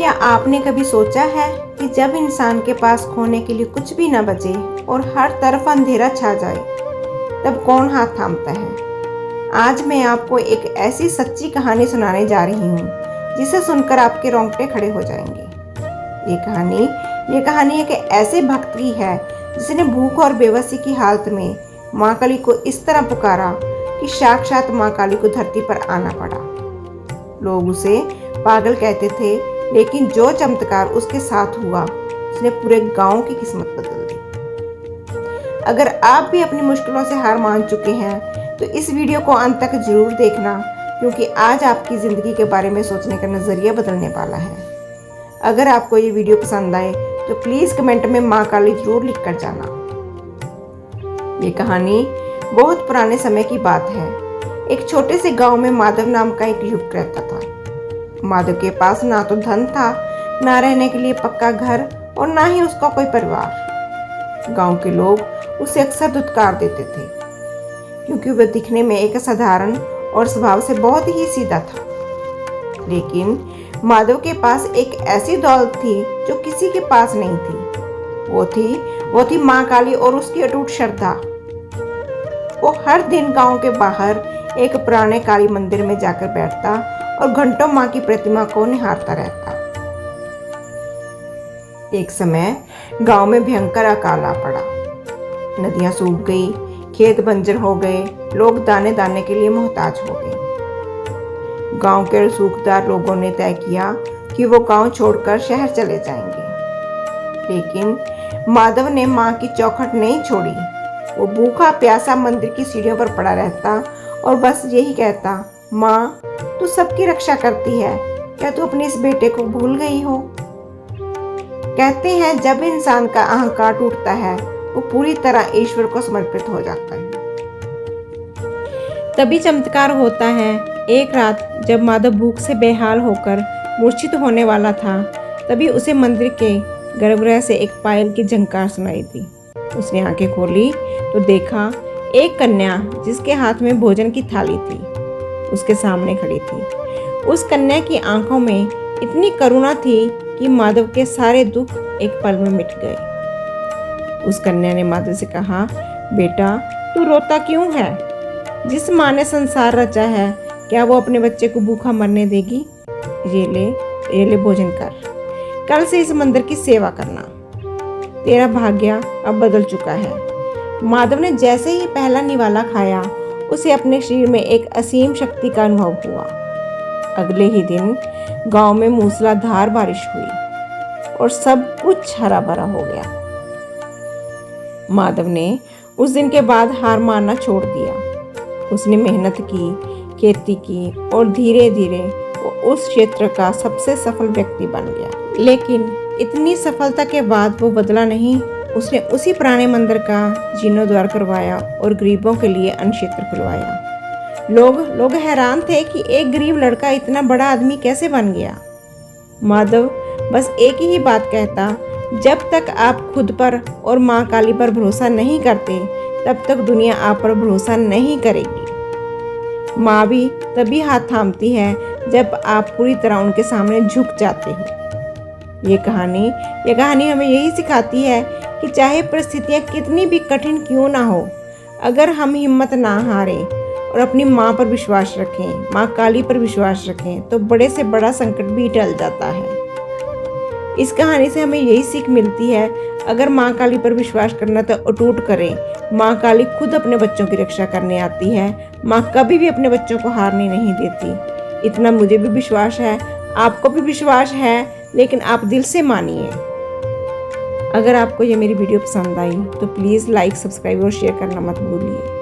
क्या आपने कभी सोचा है कि जब इंसान के पास खोने के लिए कुछ भी न बचे और हर तरफ अंधेरा छा जाए, तब कौन हाथ थामता है? आज मैं आपको एक ऐसी सच्ची कहानी सुनाने जा रही हूँ जिसे सुनकर आपके रोंगटे खड़े हो जाएंगे। ये कहानी एक ऐसे भक्त की है जिसने भूख और बेबसी की हालत में माँ काली को इस तरह पुकारा कि साक्षात माँ काली को धरती पर आना पड़ा। लोग उसे पागल कहते थे, लेकिन जो चमत्कार उसके साथ हुआ उसने पूरे गांव की किस्मत बदल दी। अगर आप भी अपनी मुश्किलों से हार मान चुके हैं तो इस वीडियो को अंत तक जरूर देखना, क्योंकि आज आपकी ज़िंदगी के बारे में सोचने का नज़रिया बदलने वाला है। अगर आपको ये वीडियो पसंद आए तो प्लीज़ कमेंट में माँ काली जरूर लिख कर जाना। ये कहानी बहुत पुराने समय की बात है। एक छोटे से गांव में माधव नाम का एक युवक रहता था। माधव के पास ना तो धन था, ना रहने के लिए पक्का घर और ना ही उसका कोई परिवार। गांव के लोग उसे अक्सर धुतकार देते थे, क्योंकि वह दिखने में एक साधारण और स्वभाव से बहुत ही सीधा था। लेकिन माधव के पास एक ऐसी दौलत थी जो किसी के पास नहीं थी। वो थी माँ काली और उसकी अटूट श्रद्धा। वो हर दिन गांव के बाहर एक पुराने काली मंदिर में जाकर बैठता और घंटों माँ की प्रतिमा को निहारता रहता। एक समय गांव में भयंकर अकाल आ पड़ा। नदियां सूख गई, खेत बंजर हो गए, लोग दाने दाने के लिए मोहताज हो गए। गांव के रसूखदार लोगों ने तय किया कि वो गांव छोड़कर शहर चले जाएंगे। लेकिन माधव ने माँ की चौखट नहीं छोड़ी। वो भूखा प्यासा मंदिर की सीढ़ियों पर पड़ा रहता और बस यही कहता, माँ तू सबकी रक्षा करती है, क्या तू अपने इस बेटे को भूल गई हो? कहते हैं जब इंसान का अहंकार टूटता है वो पूरी तरह ईश्वर को समर्पित हो जाता है। तभी चमत्कार होता है। एक रात जब माधव भूख से बेहाल होकर मूर्छित होने वाला था, तभी उसे मंदिर के गर्भगृह से एक पायल की झंकार सुनाई दी। उसने आंखें खोली तो देखा एक कन्या जिसके हाथ में भोजन की थाली थी उसके सामने खड़ी थी। उस कन्या की आंखों में इतनी करुणा थी कि माधव के सारे दुख एक पल में मिट गए। उस कन्या ने माधव से कहा, बेटा तू रोता क्यों है? जिस माँ ने संसार रचा है, क्या वो अपने बच्चे को भूखा मरने देगी? ये ले भोजन कर। कल से इस मंदिर की सेवा करना। तेरा भाग्य अब बदल चुका है। माधव ने जैसे ही पहला निवाला खाया, उसे अपने शरीर में एक असीम शक्ति का अनुभव हुआ। अगले ही दिन गांव में मूसलाधार बारिश हुई और सब कुछ हरा भरा हो गया। माधव ने उस दिन के बाद हार मानना छोड़ दिया। उसने मेहनत की, खेती की और धीरे धीरे वो उस क्षेत्र का सबसे सफल व्यक्ति बन गया। लेकिन इतनी सफलता के बाद वो बदला नहीं। उसने उसी पुराने मंदिर का जीर्णोद्धार करवाया और गरीबों के लिए अन्न क्षेत्र खुलवाया। लोग हैरान थे कि एक गरीब लड़का इतना बड़ा आदमी कैसे बन गया। माधव बस एक ही बात कहता, जब तक आप खुद पर और माँ काली पर भरोसा नहीं करते, तब तक दुनिया आप पर भरोसा नहीं करेगी। माँ भी तभी हाथ थामती है जब आप पूरी तरह उनके सामने झुक जाते हो। ये कहानी हमें यही सिखाती है कि चाहे परिस्थितियाँ कितनी भी कठिन क्यों ना हो, अगर हम हिम्मत ना हारें और अपनी माँ पर विश्वास रखें, माँ काली पर विश्वास रखें, तो बड़े से बड़ा संकट भी टल जाता है। इस कहानी से हमें यही सीख मिलती है, अगर माँ काली पर विश्वास करना तो अटूट करें। माँ काली खुद अपने बच्चों की रक्षा करने आती है। माँ कभी भी अपने बच्चों को हारने नहीं देती। इतना मुझे भी विश्वास है, आपको भी विश्वास है, लेकिन आप दिल से मानिए। अगर आपको ये मेरी वीडियो पसंद आई तो प्लीज़ लाइक, सब्सक्राइब और शेयर करना मत भूलिए।